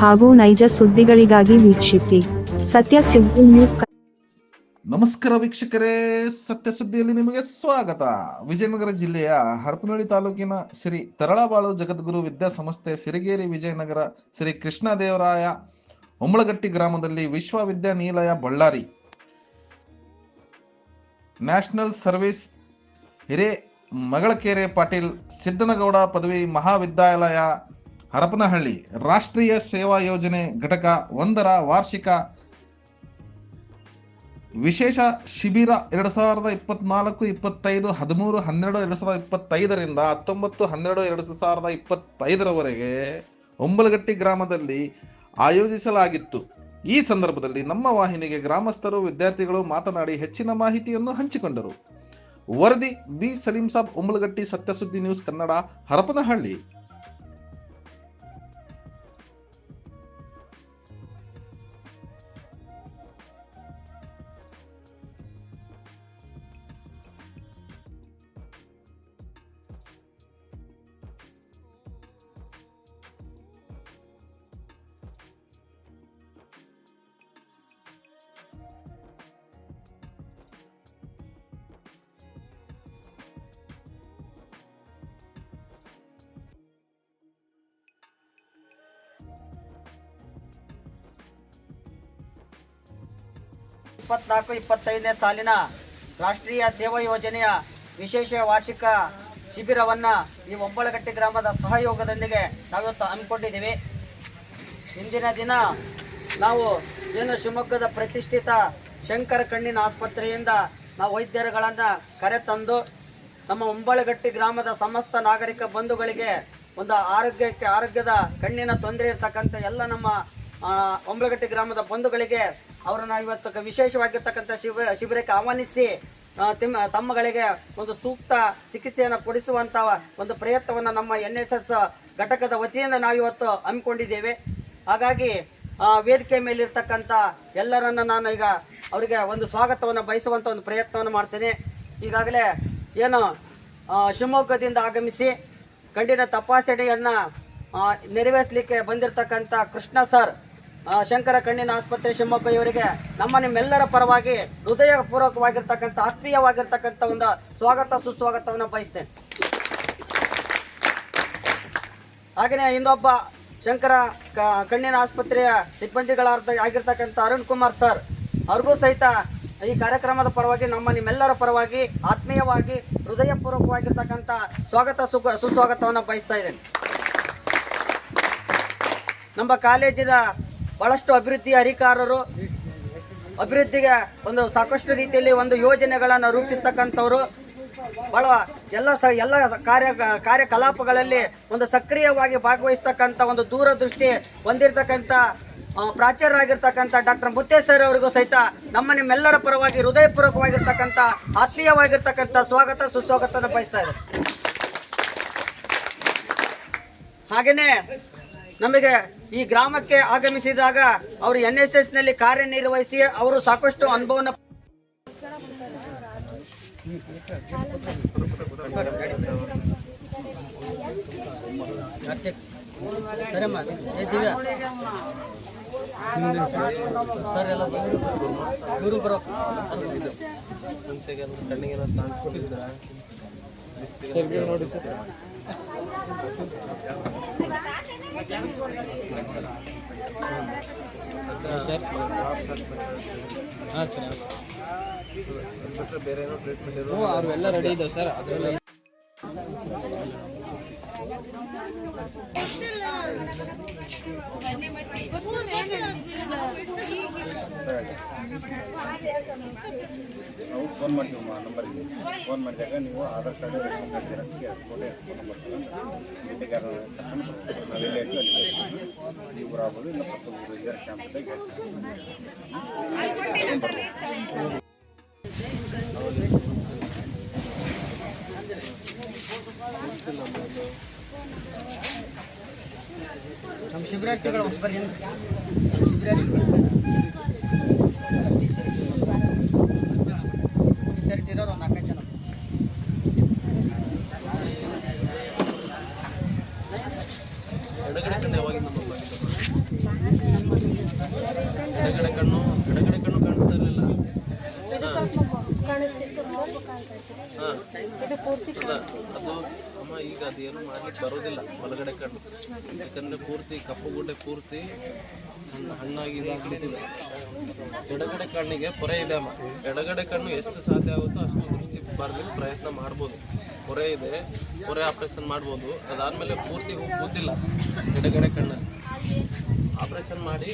ಹಾಗೂ ನೈಜ ಸುದ್ದಿಗಳಿಗಾಗಿ ವೀಕ್ಷಿಸಿ ಸತ್ಯ ಸುದ್ದಿ ನ್ಯೂಸ್. ನಮಸ್ಕಾರ ವೀಕ್ಷಕರೇ, ಸತ್ಯ ಸುದ್ದಿಯಲ್ಲಿ ನಿಮಗೆ ಸ್ವಾಗತ. ವಿಜಯನಗರ ಜಿಲ್ಲೆಯ ಹರಪನಹಳ್ಳಿ ತಾಲೂಕಿನ ಶ್ರೀ ತರಳಬಾಳು ಜಗದ್ಗುರು ವಿದ್ಯಾಸಂಸ್ಥೆ ಸಿರಿಗೇರಿ ವಿಜಯನಗರ ಶ್ರೀ ಕೃಷ್ಣದೇವರಾಯ ಹೊಂಬಳಗಟ್ಟಿ ಗ್ರಾಮದಲ್ಲಿ ವಿಶ್ವವಿದ್ಯಾನಿಲಯ ಬಳ್ಳಾರಿ, ನ್ಯಾಷನಲ್ ಸರ್ವಿಸ್ ಹಿರೇ ಮಗಳಕೆರೆ ಪಾಟೀಲ್ ಸಿದ್ದನಗೌಡ ಪದವಿ ಮಹಾವಿದ್ಯಾಲಯ ಹರಪನಹಳ್ಳಿ ರಾಷ್ಟ್ರೀಯ ಸೇವಾ ಯೋಜನೆ ಘಟಕ 1ರ ವಾರ್ಷಿಕ ವಿಶೇಷ ಶಿಬಿರ 2024-25 13-12-2025ರಿಂದ 19-12-2025ರವರೆಗೆ ಹೊಂಬಳಗಟ್ಟಿ ಗ್ರಾಮದಲ್ಲಿ ಆಯೋಜಿಸಲಾಗಿತ್ತು. ಈ ಸಂದರ್ಭದಲ್ಲಿ ನಮ್ಮ ವಾಹಿನಿಗೆ ಗ್ರಾಮಸ್ಥರು, ವಿದ್ಯಾರ್ಥಿಗಳು ಮಾತನಾಡಿ ಹೆಚ್ಚಿನ ಮಾಹಿತಿಯನ್ನು ಹಂಚಿಕೊಂಡರು. ವರದಿ ಬಿ ಸಲೀಂ ಸಾಬ್, ಹೊಂಬಳಗಟ್ಟಿ, ಸತ್ಯ ಸುದ್ದಿ ನ್ಯೂಸ್ ಕನ್ನಡ, ಹರಪನಹಳ್ಳಿ. ಸಾಲಿನ ರಾಷ್ಟ್ರೀಯ ಸೇವಾ ಯೋಜನೆಯ ವಿಶೇಷ ವಾರ್ಷಿಕ ಶಿಬಿರವನ್ನು ಈ ಹೊಂಬಳಗಟ್ಟಿ ಗ್ರಾಮದ ಸಹಯೋಗದೊಂದಿಗೆ ನಾವಿವತ್ತು ಹಮ್ಮಿಕೊಂಡಿದ್ದೀವಿ. ಇಂದಿನ ದಿನ ನಾವು ಶಿವಮೊಗ್ಗದ ಪ್ರತಿಷ್ಠಿತ ಶಂಕರ ಕಣ್ಣಿನ ಆಸ್ಪತ್ರೆಯಿಂದ ನಾವು ವೈದ್ಯರುಗಳನ್ನು ಕರೆತಂದು ನಮ್ಮ ಹೊಂಬಳಗಟ್ಟಿ ಗ್ರಾಮದ ಸಮಸ್ತ ನಾಗರಿಕ ಬಂಧುಗಳಿಗೆ ಒಂದು ಆರೋಗ್ಯದ ಕಣ್ಣಿನ ತೊಂದರೆ ಇರ್ತಕ್ಕಂಥ ಎಲ್ಲ ನಮ್ಮ ಹೊಂಬಳಗಟ್ಟಿ ಗ್ರಾಮದ ಬಂಧುಗಳಿಗೆ ಅವರನ್ನು ಇವತ್ತು ವಿಶೇಷವಾಗಿರ್ತಕ್ಕಂಥ ಶಿಬಿರಕ್ಕೆ ಆಹ್ವಾನಿಸಿ ತಮ್ಮಗಳಿಗೆ ಒಂದು ಸೂಕ್ತ ಚಿಕಿತ್ಸೆಯನ್ನು ಕೊಡಿಸುವಂಥ ಒಂದು ಪ್ರಯತ್ನವನ್ನು ನಮ್ಮ NSS ಘಟಕದ ವತಿಯಿಂದ ನಾವಿವತ್ತು ಹಮ್ಮಿಕೊಂಡಿದ್ದೇವೆ. ಹಾಗಾಗಿ ವೇದಿಕೆ ಮೇಲಿರ್ತಕ್ಕಂಥ ಎಲ್ಲರನ್ನು ನಾನು ಈಗ ಅವರಿಗೆ ಒಂದು ಸ್ವಾಗತವನ್ನು ಬಯಸುವಂಥ ಒಂದು ಪ್ರಯತ್ನವನ್ನು ಮಾಡ್ತೇನೆ. ಈಗಾಗಲೇ ಏನು ಶಿವಮೊಗ್ಗದಿಂದ ಆಗಮಿಸಿ ಕಣ್ಣಿನ ತಪಾಸಣೆಯನ್ನು ನೆರವೇರಿಸಲಿಕ್ಕೆ ಬಂದಿರತಕ್ಕಂಥ ಕೃಷ್ಣ ಸರ್, ಶಂಕರ ಕಣ್ಣಿನ ಆಸ್ಪತ್ರೆ ಶಿವಮೊಗ್ಗ ಇವರಿಗೆ ನಿಮ್ಮೆಲ್ಲರ ಪರವಾಗಿ ಹೃದಯಪೂರ್ವಕವಾಗಿರ್ತಕ್ಕಂಥ ಆತ್ಮೀಯವಾಗಿರ್ತಕ್ಕಂಥ ಒಂದು ಸುಸ್ವಾಗತವನ್ನು ಬಯಸ್ತೇನೆ. ಹಾಗೆಯೇ ಇನ್ನೊಬ್ಬ ಶಂಕರ ಕಣ್ಣಿನ ಆಸ್ಪತ್ರೆಯ ಸಿಬ್ಬಂದಿಗಳಾಗಿರ್ತಕ್ಕಂಥ ಅರುಣ್ ಕುಮಾರ್ ಸರ್ ಅವ್ರಿಗೂ ಸಹಿತ ಈ ಕಾರ್ಯಕ್ರಮದ ಪರವಾಗಿ ನಿಮ್ಮೆಲ್ಲರ ಪರವಾಗಿ ಆತ್ಮೀಯವಾಗಿ ಹೃದಯಪೂರ್ವಕವಾಗಿರ್ತಕ್ಕಂಥ ಸುಸ್ವಾಗತವನ್ನು ಬಯಸ್ತಾ ಇದ್ದೇನೆ. ನಮ್ಮ ಕಾಲೇಜಿನ ಬಹಳಷ್ಟು ಅಭಿವೃದ್ಧಿ ಅಧಿಕಾರರು, ಅಭಿವೃದ್ಧಿಗೆ ಒಂದು ಸಾಕಷ್ಟು ರೀತಿಯಲ್ಲಿ ಒಂದು ಯೋಜನೆಗಳನ್ನು ರೂಪಿಸ್ತಕ್ಕಂಥವ್ರು, ಬಹಳ ಎಲ್ಲ ಕಾರ್ಯಕಲಾಪಗಳಲ್ಲಿ ಒಂದು ಸಕ್ರಿಯವಾಗಿ ಭಾಗವಹಿಸ್ತಕ್ಕಂಥ ಒಂದು ದೂರದೃಷ್ಟಿ ಹೊಂದಿರತಕ್ಕಂಥ ಪ್ರಾಚಾರ್ಯರಾಗಿರ್ತಕ್ಕಂಥ ಡಾಕ್ಟರ್ ಮುತ್ತೇ ಸರ್ ಅವರಿಗೂ ಸಹಿತ ನಿಮ್ಮೆಲ್ಲರ ಪರವಾಗಿ ಹೃದಯಪೂರ್ವಕವಾಗಿರ್ತಕ್ಕಂಥ ಆತ್ಮೀಯವಾಗಿರ್ತಕ್ಕಂಥ ಸುಸ್ವಾಗತವನ್ನು ಬಯಸ್ತಾ ಇದೆ. ಹಾಗೆಯೇ ನಮಗೆ ಈ ಗ್ರಾಮಕ್ಕೆ ಆಗಮಿಸಿದಾಗ ಅವರು NSS ನಲ್ಲಿ ಕಾರ್ಯನಿರ್ವಹಿಸಿ ಅವರು ಸಾಕಷ್ಟು ಅನುಭವನ ನೋಡಿ ಸರ್. ಸರ್ ಹಾಂ ಸರ್, ಬೇರೆ ಏನೋ ಟ್ರೀಟ್ಮೆಂಟ್ ಅವರು ಎಲ್ಲ ರೆಡಿ ಇದ್ದಾವೆ ಸರ್. ಅದರಲ್ಲಿ ನಾವು ಫೋನ್ ಮಾಡ್ತೀವಿ, ನಂಬರಿಗೆ ಫೋನ್ ಮಾಡಿದಾಗ ನೀವು Aadhaar card, ration card xerox photo phone ಬರ್ತಾರೆ. ನಾವೆಲ್ಲ ಅಲ್ಲಿ ಇಬ್ಬರು ಆಗ್ಬೋದು, ಇಲ್ಲ 10 ಇದ್ದಾರೆ ಕ್ಯಾಂಪದಾಗ. ನಮ್ಮ ಶಿಬಿರಾರ್ಥಿಗಳು ಶರ್ಟ್ ಇರೋರು 4 ಜನ. ಎಡಗಡೆ ಅದೇನು ಮಾಡ್ಲಿಕ್ಕೆ ಬರೋದಿಲ್ಲ ಒಳಗಡೆ ಕಣ್ಣು, ಯಾಕಂದರೆ ಪೂರ್ತಿ ಕಪ್ಪು ಗುಡ್ಡೆ ಪೂರ್ತಿ ಹಣ್ಣಾಗಿ ಇದಾಗ್ಬಿಟ್ಟಿದೆ. ಎಡಗಡೆ ಕಣ್ಣಿಗೆ ಪೊರೆ ಇದೆ ಅಮ್ಮ, ಎಡಗಡೆ ಕಣ್ಣು ಎಷ್ಟು ಸಾಧ್ಯ ಆಗುತ್ತೋ ಅಷ್ಟು ದೃಷ್ಟಿ ಬರ್ಲಿಕ್ಕೆ ಪ್ರಯತ್ನ ಮಾಡ್ಬೋದು. ಪೊರೆ ಇದೆ, ಪೊರೆ ಆಪ್ರೇಷನ್ ಮಾಡ್ಬೋದು. ಅದಾದಮೇಲೆ ಪೂರ್ತಿ ಕೂತಿಲ್ಲ ಎಡಗಡೆ ಕಣ್ಣಲ್ಲಿ, ಆಪ್ರೇಷನ್ ಮಾಡಿ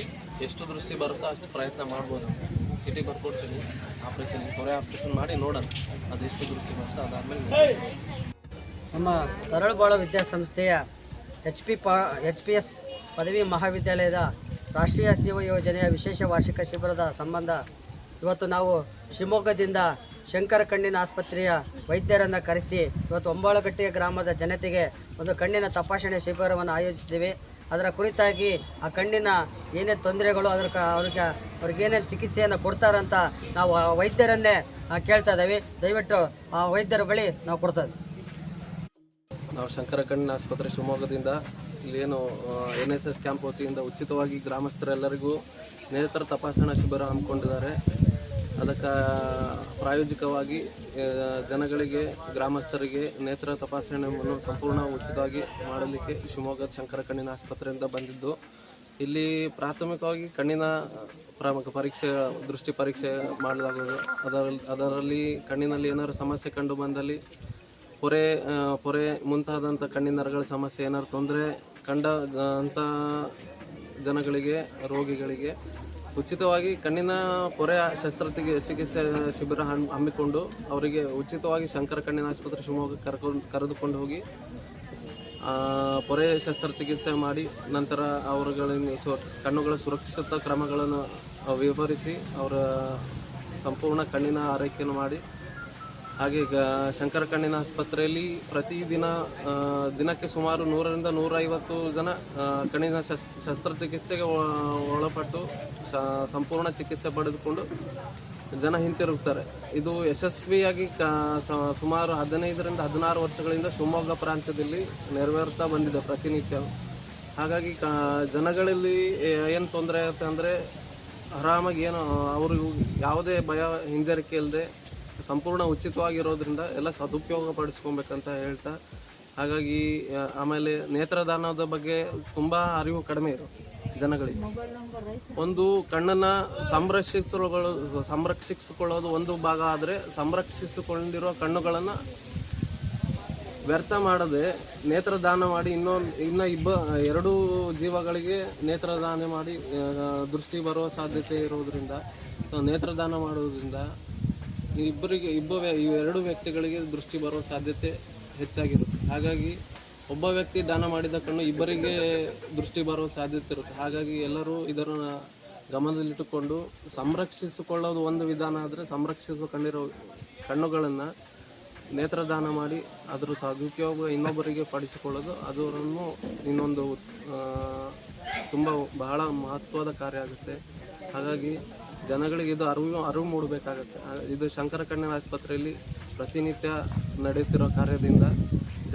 ಎಷ್ಟು ದೃಷ್ಟಿ ಬರುತ್ತೋ ಅಷ್ಟು ಪ್ರಯತ್ನ ಮಾಡ್ಬೋದು. ಸಿಟಿ ಬರ್ಕೊಡ್ತೀನಿ, ಪೊರೆ ಆಪ್ರೇಷನ್ ಮಾಡಿ ನೋಡೋಣ ಅದೆಷ್ಟು ದೃಷ್ಟಿ ಬರುತ್ತೋ. ಅದಾದಮೇಲೆ ನಮ್ಮ ತರಳಬಾಳು ವಿದ್ಯಾಸಂಸ್ಥೆಯ HPS ಪದವಿ ಮಹಾವಿದ್ಯಾಲಯದ ರಾಷ್ಟ್ರೀಯ ಸೇವಾ ಯೋಜನೆಯ ವಿಶೇಷ ವಾರ್ಷಿಕ ಶಿಬಿರದ ಸಂಬಂಧ ಇವತ್ತು ನಾವು ಶಿವಮೊಗ್ಗದಿಂದ ಶಂಕರ ಕಣ್ಣಿನ ಆಸ್ಪತ್ರೆಯ ವೈದ್ಯರನ್ನು ಕರೆಸಿ ಇವತ್ತು ಒಂಬಾಳಗಟ್ಟೆಯ ಗ್ರಾಮದ ಜನತೆಗೆ ಒಂದು ಕಣ್ಣಿನ ತಪಾಸಣೆ ಶಿಬಿರವನ್ನು ಆಯೋಜಿಸಿದ್ದೇವೆ. ಅದರ ಕುರಿತಾಗಿ ಆ ಕಣ್ಣಿನ ಏನೇನು ತೊಂದರೆಗಳು ಅವ್ರಿಗೇನೇನು ಚಿಕಿತ್ಸೆಯನ್ನು ಕೊಡ್ತಾರಂತ ನಾವು ಆ ವೈದ್ಯರನ್ನೇ ಕೇಳ್ತಾ ಇದ್ದೇವೆ. ದಯವಿಟ್ಟು ಆ ವೈದ್ಯರ ಬಳಿ ನಾವು ಕೊಡ್ತಾ ಇದ್ದೀವಿ. ನಾವು ಶಂಕರ ಕಣ್ಣಿನ ಆಸ್ಪತ್ರೆ ಶಿವಮೊಗ್ಗದಿಂದ ಇಲ್ಲೇನು NSS ಕ್ಯಾಂಪ್ ವತಿಯಿಂದ ಉಚಿತವಾಗಿ ಗ್ರಾಮಸ್ಥರೆಲ್ಲರಿಗೂ ನೇತ್ರ ತಪಾಸಣಾ ಶಿಬಿರ ಹಮ್ಮಿಕೊಂಡಿದ್ದಾರೆ. ಅದಕ್ಕೆ ಪ್ರಾಯೋಜಿಕವಾಗಿ ಜನಗಳಿಗೆ, ಗ್ರಾಮಸ್ಥರಿಗೆ ನೇತ್ರ ತಪಾಸಣೆಯನ್ನು ಸಂಪೂರ್ಣ ಉಚಿತವಾಗಿ ಮಾಡಲಿಕ್ಕೆ ಶಿವಮೊಗ್ಗದ ಶಂಕರ ಕಣ್ಣಿನ ಆಸ್ಪತ್ರೆಯಿಂದ ಬಂದಿದ್ದು, ಇಲ್ಲಿ ಪ್ರಾಥಮಿಕವಾಗಿ ಕಣ್ಣಿನ ಪರೀಕ್ಷೆ, ದೃಷ್ಟಿ ಪರೀಕ್ಷೆ ಮಾಡಲಾಗುವುದು. ಅದರಲ್ಲಿ ಕಣ್ಣಿನಲ್ಲಿ ಏನಾದರೂ ಸಮಸ್ಯೆ ಕಂಡು ಬಂದಲ್ಲಿ ಪೊರೆ ಮುಂತಾದಂಥ ಕಣ್ಣಿನ ನರಗಳ ಸಮಸ್ಯೆ ಏನಾದ್ರು ತೊಂದರೆ ಕಂಡ ಅಂಥ ಜನಗಳಿಗೆ, ರೋಗಿಗಳಿಗೆ ಉಚಿತವಾಗಿ ಕಣ್ಣಿನ ಪೊರೆ ಚಿಕಿತ್ಸೆ ಶಿಬಿರ ಹಮ್ಮಿಕೊಂಡು ಅವರಿಗೆ ಉಚಿತವಾಗಿ ಶಂಕರ ಕಣ್ಣಿನ ಆಸ್ಪತ್ರೆ ಶಿವಮೊಗ್ಗ ಕರೆದುಕೊಂಡು ಹೋಗಿ ಪೊರೆ ಶಸ್ತ್ರಚಿಕಿತ್ಸೆ ಮಾಡಿ ನಂತರ ಅವರುಗಳಿಗೆ ಕಣ್ಣುಗಳ ಸುರಕ್ಷಿತ ಕ್ರಮಗಳನ್ನು ವಿವರಿಸಿ ಅವರ ಸಂಪೂರ್ಣ ಕಣ್ಣಿನ ಆರೈಕೆಯನ್ನು ಮಾಡಿ, ಹಾಗೆ ಶಂಕರ ಕಣ್ಣಿನ ಆಸ್ಪತ್ರೆಯಲ್ಲಿ ದಿನಕ್ಕೆ ಸುಮಾರು 100ರಿಂದ 150 ಜನ ಕಣ್ಣಿನ ಶಸ್ತ್ರಚಿಕಿತ್ಸೆಗೆ ಒಳಪಟ್ಟು ಸಂಪೂರ್ಣ ಚಿಕಿತ್ಸೆ ಪಡೆದುಕೊಂಡು ಜನ ಹಿಂತಿರುಗ್ತಾರೆ. ಇದು ಯಶಸ್ವಿಯಾಗಿ ಸುಮಾರು 15ರಿಂದ 16 ವರ್ಷಗಳಿಂದ ಶಿವಮೊಗ್ಗ ಪ್ರಾಂತ್ಯದಲ್ಲಿ ನೆರವೇರ್ತಾ ಬಂದಿದೆ ಪ್ರತಿನಿತ್ಯ. ಹಾಗಾಗಿ ಜನಗಳಲ್ಲಿ ಏನು ತೊಂದರೆ ಆಗುತ್ತೆ ಅಂದರೆ ಆರಾಮಾಗಿ ಏನು ಅವ್ರಿಗೂ ಯಾವುದೇ ಭಯ ಹಿಂಜರಿಕೆ ಇಲ್ಲದೆ ಸಂಪೂರ್ಣ ಉಚಿತವಾಗಿರೋದ್ರಿಂದ ಎಲ್ಲ ಸದುಪಯೋಗ ಪಡಿಸ್ಕೊಬೇಕಂತ ಹೇಳ್ತಾ, ಹಾಗಾಗಿ ಆಮೇಲೆ ನೇತ್ರದಾನದ ಬಗ್ಗೆ ತುಂಬ ಅರಿವು ಕಡಿಮೆ ಇರುತ್ತೆ ಜನಗಳಿಗೆ. ಒಂದು ಕಣ್ಣನ್ನು ಸಂರಕ್ಷಿಸಿಕೊಳ್ಳೋದು ಒಂದು ಭಾಗ ಆದರೆ, ಸಂರಕ್ಷಿಸಿಕೊಂಡಿರೋ ಕಣ್ಣುಗಳನ್ನು ವ್ಯರ್ಥ ಮಾಡದೆ ನೇತ್ರದಾನ ಮಾಡಿ ಇನ್ನು 2 ಜೀವಗಳಿಗೆ ನೇತ್ರದಾನ ಮಾಡಿ ದೃಷ್ಟಿ ಬರುವ ಸಾಧ್ಯತೆ ಇರೋದ್ರಿಂದ, ನೇತ್ರದಾನ ಮಾಡೋದ್ರಿಂದ ಇವೆರಡು ವ್ಯಕ್ತಿಗಳಿಗೆ ದೃಷ್ಟಿ ಬರುವ ಸಾಧ್ಯತೆ ಹೆಚ್ಚಾಗಿರುತ್ತೆ. ಹಾಗಾಗಿ ಒಬ್ಬ ವ್ಯಕ್ತಿ ದಾನ ಮಾಡಿದ ಕಣ್ಣು ಇಬ್ಬರಿಗೆ ದೃಷ್ಟಿ ಬರುವ ಸಾಧ್ಯತೆ ಇರುತ್ತೆ. ಹಾಗಾಗಿ ಎಲ್ಲರೂ ಇದನ್ನು ಗಮನದಲ್ಲಿಟ್ಟುಕೊಂಡು ಸಂರಕ್ಷಿಸಿಕೊಳ್ಳೋದು ಒಂದು ವಿಧಾನ ಆದರೆ, ಸಂರಕ್ಷಿಸೋ ಕಣ್ಣುಗಳನ್ನು ನೇತ್ರದಾನ ಮಾಡಿ ಅದರ ಸದುಪಯೋಗ ಇನ್ನೊಬ್ಬರಿಗೆ ಪಡಿಸಿಕೊಳ್ಳೋದು ಅದನ್ನು ಇನ್ನೊಂದು ಬಹಳ ಮಹತ್ವದ ಕಾರ್ಯ ಆಗುತ್ತೆ. ಹಾಗಾಗಿ ಜನಗಳಿಗೆ ಇದು ಅರಿವು ಮೂಡಬೇಕಾಗತ್ತೆ. ಇದು ಶಂಕರ ಕಣ್ಣಿನ ಆಸ್ಪತ್ರೆಯಲ್ಲಿ ಪ್ರತಿನಿತ್ಯ ನಡೆಯುತ್ತಿರೋ ಕಾರ್ಯದಿಂದ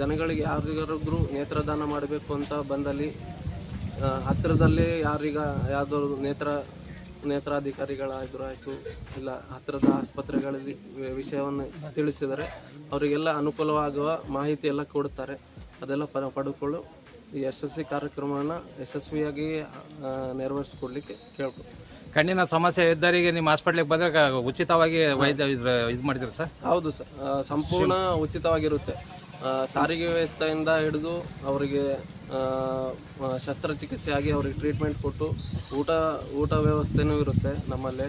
ಜನಗಳಿಗೆ ಯಾರಿಗಾದ್ರೂ ನೇತ್ರದಾನ ಮಾಡಬೇಕು ಅಂತ ಬಂದಲ್ಲಿ ಹತ್ತಿರದಲ್ಲೇ ಯಾವುದಾದ್ರು ನೇತ್ರಾಧಿಕಾರಿಗಳಾದರೂ ಆಯಿತು, ಇಲ್ಲ ಹತ್ತಿರದ ಆಸ್ಪತ್ರೆಗಳಲ್ಲಿ ವಿಷಯವನ್ನು ತಿಳಿಸಿದರೆ ಅವರಿಗೆಲ್ಲ ಅನುಕೂಲವಾಗುವ ಮಾಹಿತಿ ಎಲ್ಲ ಕೊಡುತ್ತಾರೆ. ಅದೆಲ್ಲ ಪಡೆದುಕೊಂಡು ಈ ಯಶಸ್ವಿ ಕಾರ್ಯಕ್ರಮವನ್ನು ಯಶಸ್ವಿಯಾಗಿ ನೆರವೇರಿಸಿಕೊಡ್ಲಿಕ್ಕೆ ಕೇಳ್ಬೋದು. ಕಣ್ಣಿನ ಸಮಸ್ಯೆ ಇದ್ದವರಿಗೆ ನಿಮ್ಮ ಹಾಸ್ಪಿಟ್ಲಿಗೆ ಬಂದರೆ ಉಚಿತವಾಗಿ ವೈದ್ಯ ಇದು ಮಾಡಿದ್ದೀರಿ ಸರ್? ಹೌದು ಸರ್, ಸಂಪೂರ್ಣ ಉಚಿತವಾಗಿರುತ್ತೆ. ಸಾರಿಗೆ ವ್ಯವಸ್ಥೆಯಿಂದ ಹಿಡಿದು ಅವರಿಗೆ ಶಸ್ತ್ರಚಿಕಿತ್ಸೆಯಾಗಿ ಅವ್ರಿಗೆ ಟ್ರೀಟ್ಮೆಂಟ್ ಕೊಟ್ಟು ಊಟ ವ್ಯವಸ್ಥೆನೂ ಇರುತ್ತೆ. ನಮ್ಮಲ್ಲೇ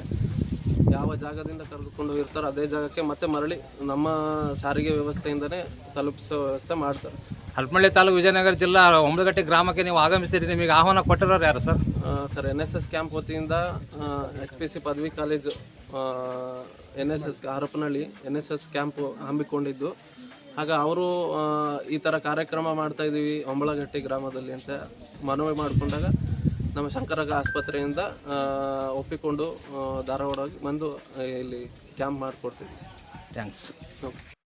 ಯಾವ ಜಾಗದಿಂದ ಕರೆದುಕೊಂಡು ಇರ್ತಾರೋ ಅದೇ ಜಾಗಕ್ಕೆ ಮತ್ತೆ ಮರಳಿ ನಮ್ಮ ಸಾರಿಗೆ ವ್ಯವಸ್ಥೆಯಿಂದನೇ ತಲುಪಿಸೋ ವ್ಯವಸ್ಥೆ ಮಾಡ್ತಾರೆ ಸರ್. ಹರಪನಹಳ್ಳಿ ತಾಲೂಕು ವಿಜಯನಗರ ಜಿಲ್ಲಾ ಒಂಬಳಗಟ್ಟೆ ಗ್ರಾಮಕ್ಕೆ ನೀವು ಆಗಮಿಸ್ತೀರಿ. ನಿಮಗೆ ಆಹ್ವಾನ ಕೊಟ್ಟಿರೋರು ಯಾರು ಸರ್? ಸರ್, NSS ಕ್ಯಾಂಪ್ ವತಿಯಿಂದ HPC ಪದವಿ college NSS Harapanahalli NSS camp ಹಮ್ಮಿಕೊಂಡಿದ್ದು, ಆಗ ಅವರು ಈ ಥರ ಕಾರ್ಯಕ್ರಮ ಮಾಡ್ತಾ ಇದ್ದೀವಿ ಒಂಬಳಗಟ್ಟೆ ಗ್ರಾಮದಲ್ಲಿ ಅಂತ ಮನವಿ ಮಾಡಿಕೊಂಡಾಗ ನಮ್ಮ ಶಂಕರ ಆಸ್ಪತ್ರೆಯಿಂದ ಒಪ್ಪಿಕೊಂಡು ಧಾರವಾಡ ಬಂದು ಇಲ್ಲಿ ಕ್ಯಾಂಪ್ ಮಾಡಿಕೊಡ್ತೀವಿ. ಥ್ಯಾಂಕ್ಸ್.